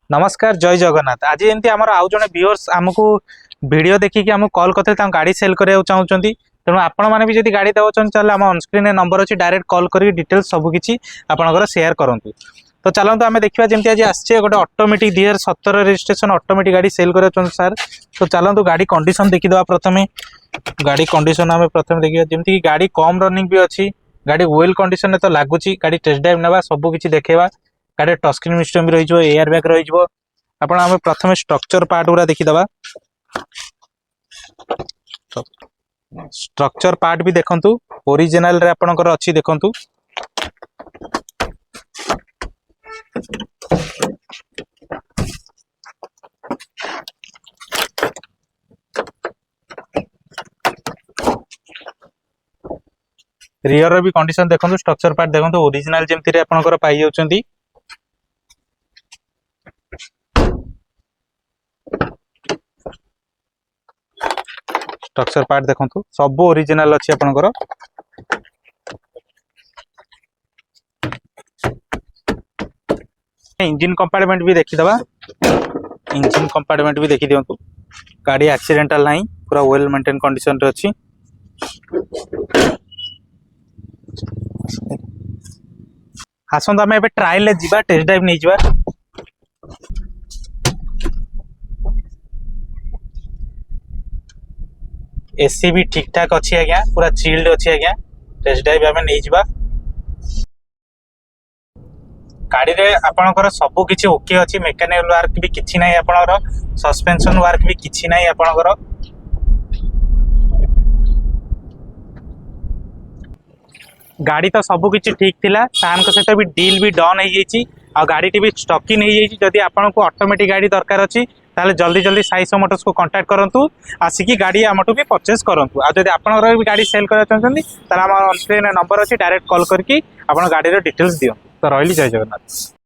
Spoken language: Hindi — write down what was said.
नमस्कार जय जगन्नाथ। आज एमती आमर आउ जने व्यूअर्स आमको वीडियो देखिक आमको कॉल करते गाड़ी सेल करा चाहते तेणु आपण मैंने भी जब गाड़ी देव चाहते आम ऑनस्क्रीन नंबर अच्छी डायरेक्ट कॉल कर डिटेल्स सबकि आपंकर सेयार करूँ। तो चलते आम देखा जमी आज आसे गोटे ऑटोमेटिक 2017 रजिस्ट्रेशन ऑटोमेटिक गाड़ी सेल करा सर। तो चलते गाड़ी कंडीशन देखीद प्रथम गाड़ी कंडीशन आम प्रथम देखा जमीक गाड़ी कम रनिंग भी अच्छी गाड़ी वेल कंडीशन तो लगुच गाड़ी टेस्ट ड्राइव ना सबकि देखा गाड़ी टच स्क्रीन सिस्टम भी रही एयर बैग रही आम प्रथम स्ट्रक्चर पार्ट गुरा देखीद स्ट्रक्चर पार्ट भी देखंतु ओरिजिनल रे आपनकर अच्छी देखंतु रियर रो भी कंडीशन देखंतु स्ट्रक्चर पार्ट देखंतु ओरिजिनल जेमति रे आपनकर पाई जाउचंती। स्ट्रक्चर पार्ट देखंतु सब ओरिजिनल अच्छी आपनकर। इंजन कंपार्टमेंट भी देखीदबा इंजन कंपार्टमेंट भी देखी दियंतु गाड़ी एक्सीडेंटल नाही पूरा वेल मेंटेन कंडीशन रे अच्छी। आसंत आम ए ट्रायल जीवा टेस्ट ड्राइव नहीं जीवा। एसी भी ठीक ठाक अच्छी आज्ञा पूरा चिल्ड अच्छी आज्ञा टेस्ट ड्राइव आम नहीं जीवा। गाड़ी रे आपनकर सब किछि ओके अच्छी मेकानिकल वर्क भी किछि नाही आपनकर सस्पेंशन वर्क भी किछि नाही आपनकर। गाड़ी तो सब किछि ठीक थिला सान को सहित भी डील भी डन हो जाइछि आ गाड़ी टी भी स्टॉकिंग हो जाइछि। जदि आपनको ऑटोमेटिक गाड़ी दरकार अछि ताले जल्दी जल्दी साइसो मोटर्स को कांटेक्ट करंतु आसिकी गाड़ी आमटू भी परचेस करंतु। आ जदि आपनकर भी गाड़ी सेल करा चाहछन्ती ताले हमर ऑनस्क्रीन नंबर अछि डायरेक्ट कॉल करके आपन गाड़ी रो डिटेल्स दियो। तो रहिली जय जगन्नाथ।